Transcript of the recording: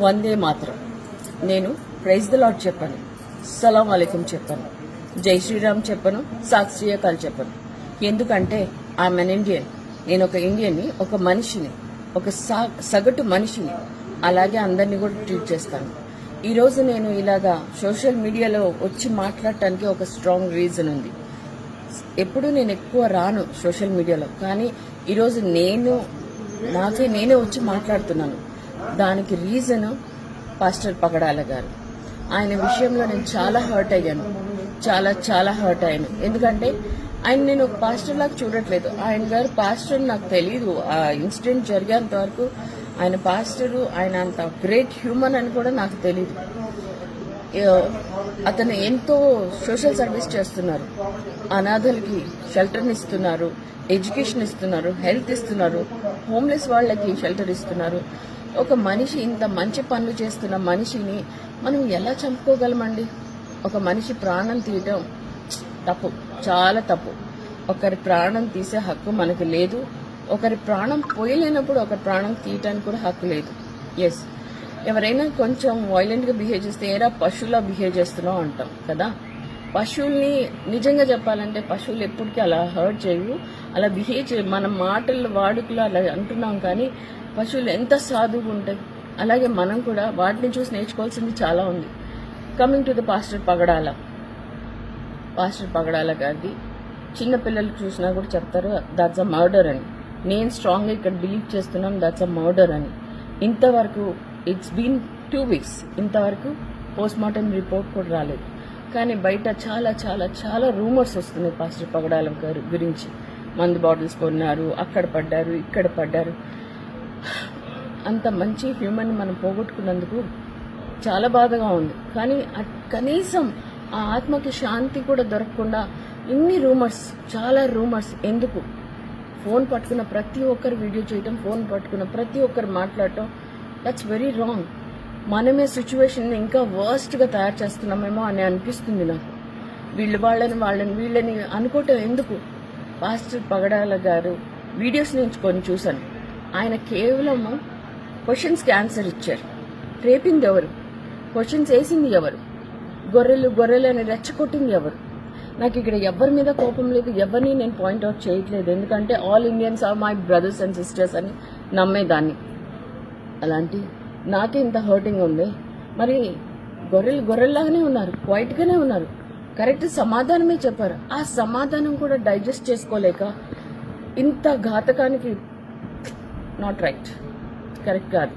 వందే మాత్రం. నేను praise the lord చెప్పను, సలాం అలైకుం చెప్పను, జై శ్రీరామ్ చెప్పను, సాక్షియకాలు చెప్పను. ఎందుకంటే ఐఎమ్ అన్ ఇండియన్. నేను ఒక ఇండియన్ని, ఒక మనిషిని, ఒక సగటు మనిషిని. అలాగే అందరినీ కూడా ట్రీట్ చేస్తాను. ఈరోజు నేను ఇలాగా సోషల్ మీడియాలో వచ్చి మాట్లాడటానికి ఒక స్ట్రాంగ్ రీజన్ ఉంది. ఎప్పుడు నేను ఎక్కువ రాను సోషల్ మీడియాలో, కానీ ఈరోజు నేనే వచ్చి మాట్లాడుతున్నాను. దానికి రీజన్ పాస్టర్ పగడాల గారు. ఆయన విషయంలో నేను చాలా హర్ట్ అయ్యాను, చాలా హర్ట్ అయ్యాను. ఎందుకంటే ఆయన నేను ఒక పాస్టర్ లాగా చూడట్లేదు. ఆయన గారు పాస్టర్ నాకు తెలియదు. ఆ ఇన్సిడెంట్ జరిగేంత వరకు ఆయన పాస్టరు, ఆయన అంత గ్రేట్ హ్యూమన్ అని కూడా నాకు తెలియదు. అతను ఎంతో సోషల్ సర్వీస్ చేస్తున్నారు. అనాథలకి షెల్టర్ని ఇస్తున్నారు, ఎడ్యుకేషన్ ఇస్తున్నారు, హెల్త్ ఇస్తున్నారు, హోమ్లెస్ వాళ్ళకి షెల్టర్ ఇస్తున్నారు. ఒక మనిషి ఇంత మంచి పనులు చేస్తున్న మనిషిని మనం ఎలా చంపుకోగలమండి? ఒక మనిషి ప్రాణం తీయటం తప్పు, చాలా తప్పు. ఒకరి ప్రాణం తీసే హక్కు మనకు లేదు. ఒకరి ప్రాణం పోయలేనప్పుడు ఒకరి ప్రాణం తీయటానికి కూడా హక్కు లేదు. ఎస్, ఎవరైనా కొంచెం వైలెంట్గా బిహేవ్ చేస్తే ఏరా పశువులా బిహేవ్ చేస్తున్నావు అంటాం కదా. పశువుల్ని నిజంగా చెప్పాలంటే పశువులు ఎప్పటికీ అలా హర్ట్ చేయవు, అలా బిహేవ్ చేయవు. మనం మాటలు వాడుకలు అలా అంటున్నాం, కానీ పశువులు ఎంత సాధువుగా ఉంటాయి. అలాగే మనం కూడా వాటిని చూసి నేర్చుకోవాల్సింది చాలా ఉంది. కమింగ్ టు ద పాస్టర్ పగడాల గారిది చిన్న పిల్లలు చూసినా కూడా చెప్తారు దట్స్ అ మర్డర్ అని. నేను స్ట్రాంగ్గా ఇక్కడ బిలీవ్ చేస్తున్నాను దట్స్ అ మర్డర్ అని. ఇంతవరకు ఇట్స్ బీన్ 2 weeks, ఇంతవరకు పోస్ట్మార్టం రిపోర్ట్ కూడా రాలేదు. కానీ బయట చాలా రూమర్స్ వస్తున్నాయి పాస్టర్ పగడాల గారి గురించి. మందు బాటిల్స్ కొన్నారు, అక్కడ పడ్డారు, ఇక్కడ పడ్డారు. అంత మంచి హ్యూమన్ మనం పోగొట్టుకున్నందుకు చాలా బాధగా ఉంది. కానీ కనీసం ఆ ఆత్మకి శాంతి కూడా దొరకకుండా ఇన్ని రూమర్స్, చాలా రూమర్స్ ఎందుకు? ఫోన్ పట్టుకున్న ప్రతి ఒక్కరు వీడియో చేయటం, ఫోన్ పట్టుకున్న ప్రతి ఒక్కరు మాట్లాడటం, దట్స్ వెరీ రాంగ్. మనమే సిచ్యువేషన్ ఇంకా వర్స్ట్గా తయారు చేస్తున్నామేమో అని అనిపిస్తుంది నాకు. వీళ్ళని అనుకోవటం ఎందుకు? పాస్టర్ పగడాల గారు వీడియోస్ నుంచి కొన్ని చూశాను. ఆయన కేవలము క్వశ్చన్స్కి ఆన్సర్ ఇచ్చారు. రేపింది ఎవరు? క్వశ్చన్స్ వేసింది ఎవరు? గొర్రెలు అని రెచ్చగొట్టింది ఎవరు? నాకు ఇక్కడ ఎవరి మీద కోపం లేదు, ఎవరిని నేను పాయింట్అవుట్ చేయట్లేదు. ఎందుకంటే all Indians are my brothers and sisters అని నమ్మేదాన్ని. అలాంటి నాకే ఇంత హర్టింగ్ ఉంది. మరి గొర్రెల్లాగానే ఉన్నారు, క్వైట్గానే ఉన్నారు, కరెక్ట్ సమాధానమే చెప్పారు. ఆ సమాధానం కూడా డైజెస్ట్ చేసుకోలేక ఇంత ఘాతకానికి నాట్ రైట్, కరెక్ట్ కాదు.